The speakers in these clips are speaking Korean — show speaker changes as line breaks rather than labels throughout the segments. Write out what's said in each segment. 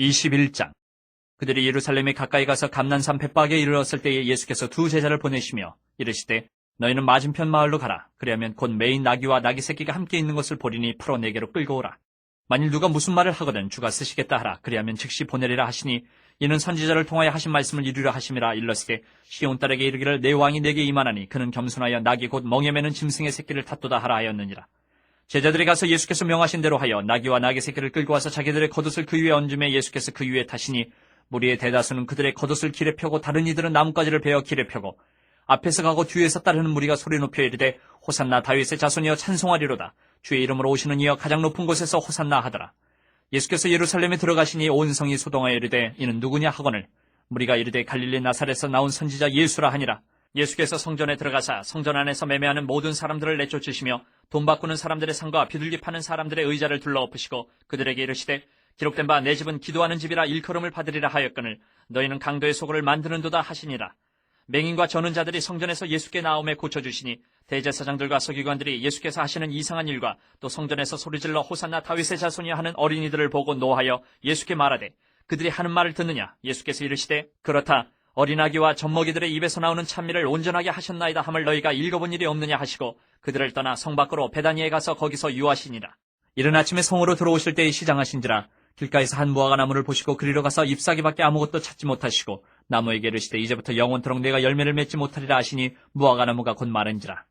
21장. 그들이 예루살렘에 가까이 가서 감난산 벳박에 이르렀을 때에 예수께서 두 제자를 보내시며 이르시되 너희는 맞은편 마을로 가라. 그리하면 곧 매인 나귀와 나귀 새끼가 함께 있는 것을 보리니 풀어 내게로 끌고 오라. 만일 누가 무슨 말을 하거든 주가 쓰시겠다 하라. 그리하면 즉시 보내리라 하시니 이는 선지자를 통하여 하신 말씀을 이루려 하심이라. 일러시되 시온 딸에게 이르기를 내 왕이 내게 임하나니 그는 겸손하여 나귀 곧 멍에 매는 짐승의 새끼를 탓도다 하라 하였느니라. 제자들이 가서 예수께서 명하신 대로 하여 나귀와 나귀 새끼를 끌고 와서 자기들의 겉옷을 그 위에 얹음에 예수께서 그 위에 타시니 무리의 대다수는 그들의 겉옷을 길에 펴고 다른 이들은 나뭇가지를 베어 길에 펴고 앞에서 가고 뒤에서 따르는 무리가 소리 높여 이르되 호산나 다윗의 자손이여 찬송하리로다. 주의 이름으로 오시는 이여 가장 높은 곳에서 호산나 하더라. 예수께서 예루살렘에 들어가시니 온 성이 소동하여 이르되 이는 누구냐 하거늘 무리가 이르되 갈릴리 나사렛에서 나온 선지자 예수라 하니라. 예수께서 성전에 들어가사 성전 안에서 매매하는 모든 사람들을 내쫓으시며 돈 바꾸는 사람들의 상과 비둘기 파는 사람들의 의자를 둘러엎으시고 그들에게 이르시되 기록된 바 내 집은 기도하는 집이라 일컬음을 받으리라 하였거늘 너희는 강도의 소굴을 만드는도다 하시니라. 맹인과 저는 자들이 성전에서 예수께 나옴에 고쳐주시니 대제사장들과 서기관들이 예수께서 하시는 이상한 일과 또 성전에서 소리질러 호산나 다윗의 자손이 하는 어린이들을 보고 노하여 예수께 말하되 그들이 하는 말을 듣느냐. 예수께서 이르시되 그렇다. 어린아기와 젖먹이들의 입에서 나오는 찬미를 온전하게 하셨나이다 함을 너희가 읽어본 일이 없느냐 하시고 그들을 떠나 성 밖으로 베다니에 가서 거기서 유하시니라. 이른 아침에 성으로 들어오실 때에 시장하신지라. 길가에서 한 무화과 나무를 보시고 그리로 가서 잎사귀밖에 아무것도 찾지 못하시고 나무에게 이르시되 이제부터 영원토록 내가 열매를 맺지 못하리라 하시니 무화과 나무가 곧 마른지라.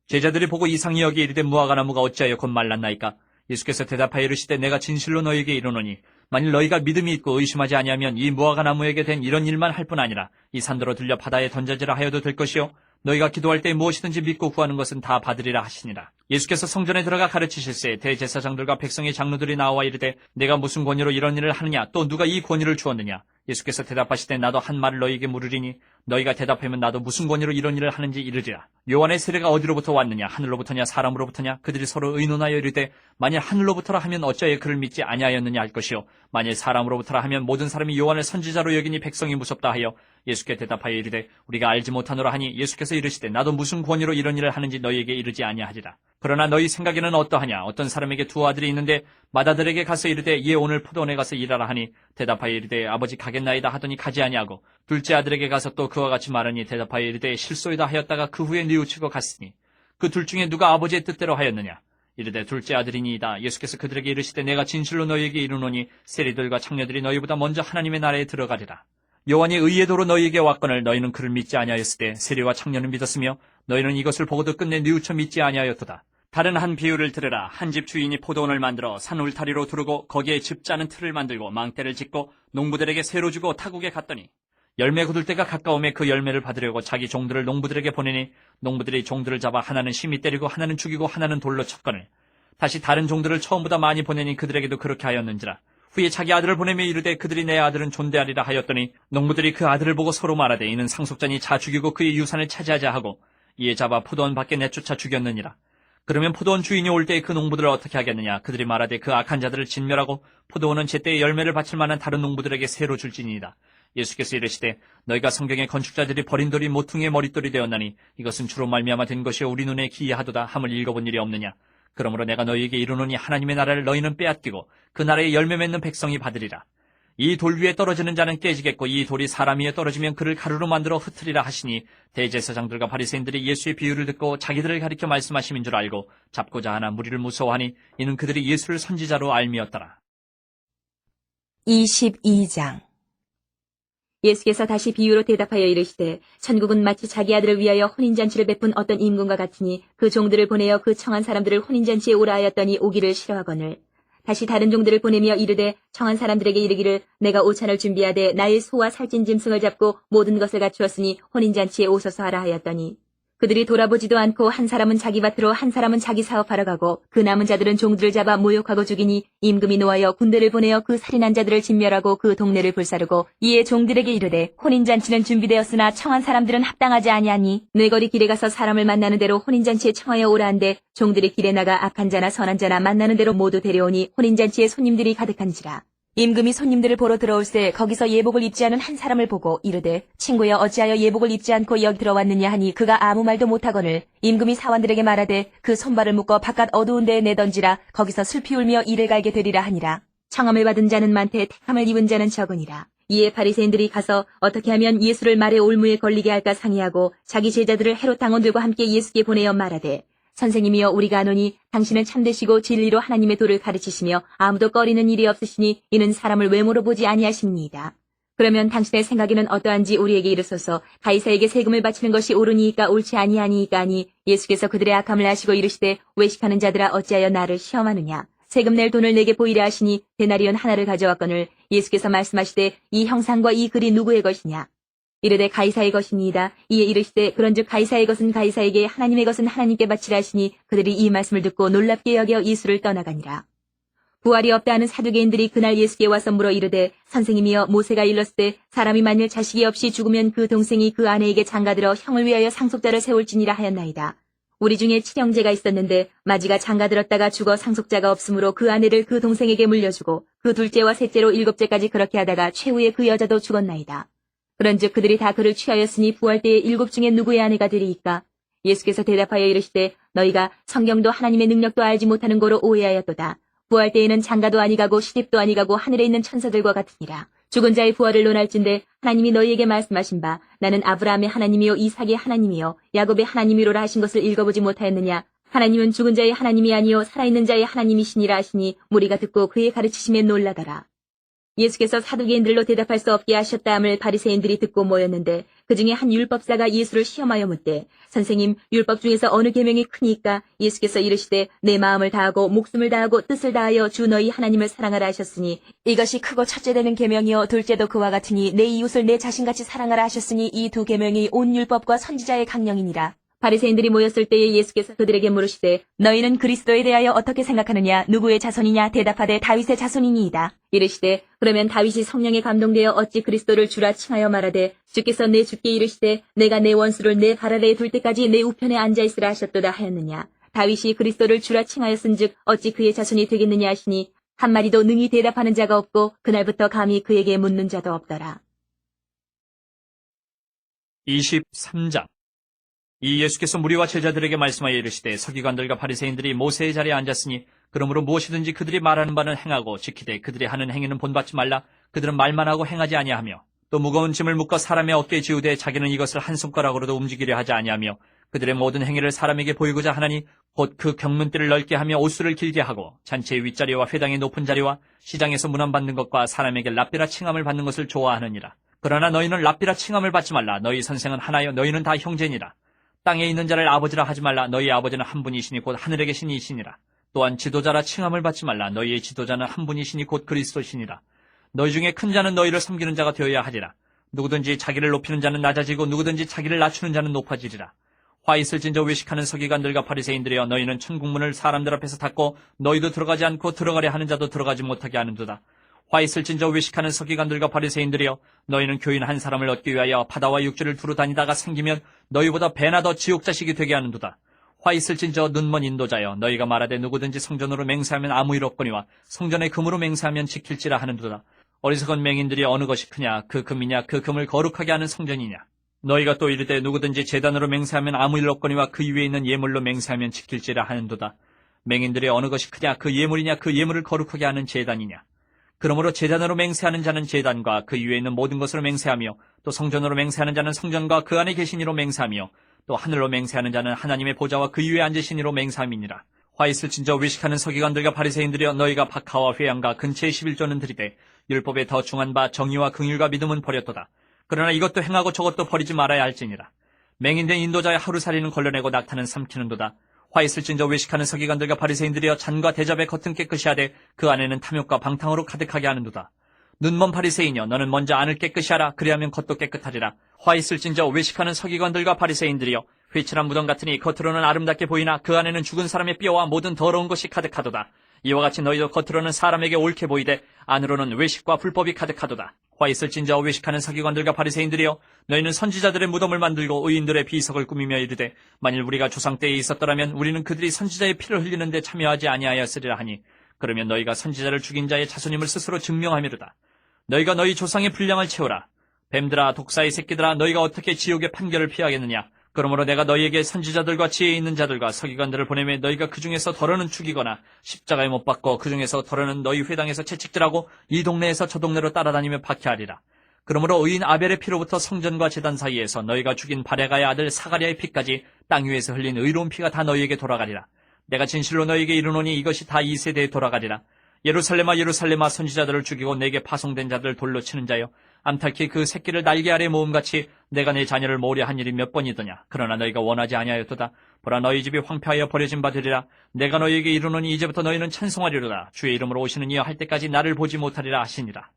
제자들이 보고 이상히 여기 이르되 무화과 나무가 어찌하여 곧 말랐나이까. 예수께서 대답하여 이르시되 내가 진실로 너희에게 이르노니 만일 너희가 믿음이 있고 의심하지 아니하면 이 무화과 나무에게 된 이런 일만 할 뿐 아니라 이 산도로 들려 바다에 던져지라 하여도 될 것이요 너희가 기도할 때 무엇이든지 믿고 구하는 것은 다 받으리라 하시니라. 예수께서 성전에 들어가 가르치실세 대제사장들과 백성의 장로들이 나와 이르되 내가 무슨 권위로 이런 일을 하느냐 또 누가 이 권위를 주었느냐. 예수께서 대답하시되 나도 한 말을 너희에게 물으리니 너희가 대답하면 나도 무슨 권위로 이런 일을 하는지 이르리라. 요한의 세례가 어디로부터 왔느냐 하늘로부터냐 사람으로부터냐. 그들이 서로 의논하여 이르되 만일 하늘로부터라 하면 어찌하여 그를 믿지 아니하였느냐 할 것이요 만일 사람으로부터라 하면 모든 사람이 요한을 선지자로 여기니 백성이 무섭다 하여 예수께 대답하여 이르되 우리가 알지 못하노라 하니 예수께서 이르시되 나도 무슨 권위로 이런 일을 하는지 너희에게 이르지 아니하리라. 그러나 너희 생각에는 어떠하냐. 어떤 사람에게 두 아들이 있는데 맏아들에게 가서 이르되 얘 오늘 포도원에 가서 일하라 하니 대답하여 이르되 아버지 가겠나이다 하더니 가지 아니하고 둘째 아들에게 가서 또 그와 같이 말하니 대답하여 이르되 실소이다 하였다가 그 후에 뉘우치고 갔으니 그 둘 중에 누가 아버지의 뜻대로 하였느냐. 이르되 둘째 아들이니이다. 예수께서 그들에게 이르시되 내가 진실로 너희에게 이르노니 세리들과 창녀들이 너희보다 먼저 하나님의 나라에 들어가리라. 요한이 의의 도로 너희에게 왔거늘 너희는 그를 믿지 아니하였으되 세리와 창녀는 믿었으며 너희는 이것을 보고도 끝내 뉘우쳐 믿지 아니하였도다. 다른 한 비유를 들으라. 한 집 주인이 포도원을 만들어 산 울타리로 두르고 거기에 집 짜는 틀을 만들고 망대를 짓고 농부들에게 새로 주고 타국에 갔더니 열매 거둘 때가 가까움에 그 열매를 받으려고 자기 종들을 농부들에게 보내니 농부들이 종들을 잡아 하나는 심히 때리고 하나는 죽이고 하나는 돌로 쳤거늘 다시 다른 종들을 처음보다 많이 보내니 그들에게도 그렇게 하였는지라. 후에 자기 아들을 보내며 이르되 그들이 내 아들은 존대하리라 하였더니 농부들이 그 아들을 보고 서로 말하되 이는 상속자니 자 죽이고 그의 유산을 차지하자 하고 이에 잡아 포도원 밖에 내쫓아 죽였느니라. 그러면 포도원 주인이 올 때에 그 농부들을 어떻게 하겠느냐. 그들이 말하되 그 악한 자들을 진멸하고 포도원은 제때에 열매를 바칠 만한 다른 농부들에게 새로 줄지니이다. 예수께서 이르시되 너희가 성경의 건축자들이 버린 돌이 모퉁이의 머릿돌이 되었나니 이것은 주로 말미암아 된 것이요 우리 눈에 기이하도다 함을 읽어본 일이 없느냐. 그러므로 내가 너희에게 이르노니 하나님의 나라를 너희는 빼앗기고 그 나라에 열매 맺는 백성이 받으리라. 이 돌 위에 떨어지는 자는 깨지겠고 이 돌이 사람 위에 떨어지면 그를 가루로 만들어 흩으리라 하시니 대제사장들과 바리새인들이 예수의 비유를 듣고 자기들을 가리켜 말씀하심인 줄 알고 잡고자 하나 무리를 무서워하니 이는 그들이 예수를 선지자로 알미었더라.
22장. 예수께서 다시 비유로 대답하여 이르시되 천국은 마치 자기 아들을 위하여 혼인잔치를 베푼 어떤 임금과 같으니 그 종들을 보내어 그 청한 사람들을 혼인잔치에 오라 하였더니 오기를 싫어하거늘 다시 다른 종들을 보내며 이르되 청한 사람들에게 이르기를 내가 오찬을 준비하되 나의 소와 살찐 짐승을 잡고 모든 것을 갖추었으니 혼인잔치에 오소서 하라 하였더니 그들이 돌아보지도 않고 한 사람은 자기 밭으로 한 사람은 자기 사업하러 가고 그 남은 자들은 종들을 잡아 모욕하고 죽이니 임금이 노하여 군대를 보내어 그 살인한 자들을 진멸하고 그 동네를 불사르고 이에 종들에게 이르되 혼인잔치는 준비되었으나 청한 사람들은 합당하지 아니하니 네거리 길에 가서 사람을 만나는 대로 혼인잔치에 청하여 오라 한데 종들이 길에 나가 악한 자나 선한 자나 만나는 대로 모두 데려오니 혼인잔치에 손님들이 가득한지라. 임금이 손님들을 보러 들어올새 거기서 예복을 입지 않은 한 사람을 보고 이르되 친구여 어찌하여 예복을 입지 않고 여기 들어왔느냐 하니 그가 아무 말도 못하거늘 임금이 사원들에게 말하되 그 손발을 묶어 바깥 어두운 데에 내던지라 거기서 슬피 울며 이를 갈게 되리라 하니라. 청함을 받은 자는 많되 택함을 입은 자는 적으니라. 이에 바리새인들이 가서 어떻게 하면 예수를 말의 올무에 걸리게 할까 상의하고 자기 제자들을 헤롯 당원들과 함께 예수께 보내어 말하되 선생님이여 우리가 아노니 당신은 참되시고 진리로 하나님의 도를 가르치시며 아무도 꺼리는 일이 없으시니 이는 사람을 외모로 보지 아니하십니이다. 그러면 당신의 생각에는 어떠한지 우리에게 이르소서. 가이사에게 세금을 바치는 것이 옳으니이까 옳지 아니하니이까 하니 예수께서 그들의 악함을 아시고 이르시되 외식하는 자들아 어찌하여 나를 시험하느냐. 세금 낼 돈을 내게 보이려 하시니 데나리온 하나를 가져왔거늘 예수께서 말씀하시되 이 형상과 이 글이 누구의 것이냐. 이르되 가이사의 것이니이다. 이에 이르시되 그런즉 가이사의 것은 가이사에게 하나님의 것은 하나님께 바치라 하시니 그들이 이 말씀을 듣고 놀랍게 여겨 예수를 떠나가니라. 부활이 없다 하는 사두개인들이 그날 예수께 와서 물어 이르되 선생님이여 모세가 일렀을 때 사람이 만일 자식이 없이 죽으면 그 동생이 그 아내에게 장가들어 형을 위하여 상속자를 세울지니라 하였나이다. 우리 중에 칠형제가 있었는데 마지가 장가들었다가 죽어 상속자가 없으므로 그 아내를 그 동생에게 물려주고 그 둘째와 셋째로 일곱째까지 그렇게 하다가 최후에 그 여자도 죽었나이다. 그런즉 그들이 다 그를 취하였으니 부활 때에 일곱 중에 누구의 아내가 되리이까? 예수께서 대답하여 이르시되 너희가 성경도 하나님의 능력도 알지 못하는 거로 오해하였도다. 부활 때에는 장가도 아니가고 시집도 아니가고 하늘에 있는 천사들과 같으니라. 죽은 자의 부활을 논할진대 하나님이 너희에게 말씀하신 바 나는 아브라함의 하나님이요 이삭의 하나님이요 야곱의 하나님이로라 하신 것을 읽어보지 못하였느냐. 하나님은 죽은 자의 하나님이 아니요 살아있는 자의 하나님이시니라 하시니 무리가 듣고 그의 가르치심에 놀라더라. 예수께서 사두개인들로 대답할 수 없게 하셨다 함을 바리새인들이 듣고 모였는데 그중에 한 율법사가 예수를 시험하여 묻되 선생님 율법 중에서 어느 계명이 크니까? 예수께서 이르시되 내 마음을 다하고 목숨을 다하고 뜻을 다하여 주 너희 하나님을 사랑하라 하셨으니 이것이 크고 첫째 되는 계명이요 둘째도 그와 같으니 내 이웃을 내 자신같이 사랑하라 하셨으니 이 두 계명이 온 율법과 선지자의 강령이니라. 바리새인들이 모였을 때에 예수께서 그들에게 물으시되 너희는 그리스도에 대하여 어떻게 생각하느냐. 누구의 자손이냐. 대답하되 다윗의 자손이니이다. 이르시되 그러면 다윗이 성령에 감동되어 어찌 그리스도를 주라 칭하여 말하되 주께서 내 주께 이르시되 내가 내 원수를 내 발 아래에 둘 때까지 내 우편에 앉아있으라 하셨도다 하였느냐. 다윗이 그리스도를 주라 칭하였은즉 어찌 그의 자손이 되겠느냐 하시니 한마디도 능히 대답하는 자가 없고 그날부터 감히 그에게 묻는 자도 없더라.
23장 이 예수께서 무리와 제자들에게 말씀하여 이르시되 서기관들과 바리새인들이 모세의 자리에 앉았으니 그러므로 무엇이든지 그들이 말하는 바는 행하고 지키되 그들이 하는 행위는 본받지 말라. 그들은 말만 하고 행하지 아니하며 또 무거운 짐을 묶어 사람의 어깨에 지우되 자기는 이것을 한 손가락으로도 움직이려 하지 아니하며 그들의 모든 행위를 사람에게 보이고자 하나니 곧 그 경문대를 넓게 하며 옷수를 길게 하고 잔치의 윗자리와 회당의 높은 자리와 시장에서 문안받는 것과 사람에게 랍비라 칭함을 받는 것을 좋아하느니라. 그러나 너희는 랍비라 칭함을 받지 말라. 너희 선생은 하나여 너희는 다 형제니라. 땅에 있는 자를 아버지라 하지 말라. 너희 아버지는 한 분이시니 곧 하늘에 계신 이시니라. 또한 지도자라 칭함을 받지 말라. 너희의 지도자는 한 분이시니 곧 그리스도시니라. 너희 중에 큰 자는 너희를 섬기는 자가 되어야 하리라. 누구든지 자기를 높이는 자는 낮아지고 누구든지 자기를 낮추는 자는 높아지리라. 화 있을진저 외식하는 서기관들과 바리새인들이여 너희는 천국문을 사람들 앞에서 닫고 너희도 들어가지 않고 들어가려 하는 자도 들어가지 못하게 하는도다. 화 있을진저 외식하는 서기관들과 바리새인들이여 너희는 교인 한 사람을 얻기 위하여 바다와 육지를 두루 다니다가 생기면 너희보다 배나 더 지옥자식이 되게 하는도다. 화 있을진저 눈먼 인도자여 너희가 말하되 누구든지 성전으로 맹세하면 아무 일 없거니와 성전의 금으로 맹세하면 지킬지라 하는도다. 어리석은 맹인들이 어느 것이 크냐. 그 금이냐 그 금을 거룩하게 하는 성전이냐. 너희가 또 이르되 누구든지 제단으로 맹세하면 아무 일 없거니와 그 위에 있는 예물로 맹세하면 지킬지라 하는도다. 맹인들이 어느 것이 크냐. 그 예물이냐 그 예물을 거룩하게 하는 제단이냐. 그러므로 제단으로 맹세하는 자는 제단과 그 위에 있는 모든 것으로 맹세하며 또 성전으로 맹세하는 자는 성전과 그 안에 계신 이로 맹세하며 또 하늘로 맹세하는 자는 하나님의 보좌와 그 위에 앉으신 이로 맹세함이니라. 화 있을진저 외식하는 서기관들과 바리새인들이여 너희가 박하와 회양과 근처의 11조는 드리되 율법에 더 중한 바 정의와 긍휼과 믿음은 버렸도다. 그러나 이것도 행하고 저것도 버리지 말아야 할지니라. 맹인된 인도자의 하루살이는 걸러내고 낙타는 삼키는도다. 화 있을진저 외식하는 서기관들과 바리새인들이여 잔과 대접의 겉은 깨끗이 하되 그 안에는 탐욕과 방탕으로 가득하게 하는도다. 눈먼 바리새인이여 너는 먼저 안을 깨끗이 하라. 그리하면 겉도 깨끗하리라. 화 있을진저 외식하는 서기관들과 바리새인들이여 회칠한 무덤 같으니 겉으로는 아름답게 보이나 그 안에는 죽은 사람의 뼈와 모든 더러운 것이 가득하도다. 이와 같이 너희도 겉으로는 사람에게 옳게 보이되 안으로는 외식과 불법이 가득하도다. 화 있을진저 외식하는 서기관들과 바리새인들이여 너희는 선지자들의 무덤을 만들고 의인들의 비석을 꾸미며 이르되 만일 우리가 조상 때에 있었더라면 우리는 그들이 선지자의 피를 흘리는데 참여하지 아니하였으리라 하니 그러면 너희가 선지자를 죽인 자의 자손임을 스스로 증명하미로다. 너희가 너희 조상의 분량을 채우라. 뱀들아 독사의 새끼들아 너희가 어떻게 지옥의 판결을 피하겠느냐. 그러므로 내가 너희에게 선지자들과 지혜 있는 자들과 서기관들을 보내매 너희가 그 중에서 덜어는 죽이거나 십자가에 못 박고 그 중에서 덜어는 너희 회당에서 채찍질하고 이 동네에서 저 동네로 따라다니며 박해하리라. 그러므로 의인 아벨의 피로부터 성전과 제단 사이에서 너희가 죽인 바레가의 아들 사가랴의 피까지 땅 위에서 흘린 의로운 피가 다 너희에게 돌아가리라. 내가 진실로 너희에게 이르노니 이것이 다 이 세대에 돌아가리라. 예루살렘아 예루살렘아 선지자들을 죽이고 내게 파송된 자들을 돌로 치는 자여, 암탉히 그 새끼를 날개 아래 모음같이 내가 내 자녀를 모으려 한 일이 몇 번이더냐. 그러나 너희가 원하지 아니하였도다. 보라 너희 집이 황폐하여 버려진 바 되리라. 내가 너희에게 이르노니 이제부터 너희는 찬송하리로다. 주의 이름으로 오시는 이여 할 때까지 나를 보지 못하리라 하시니라.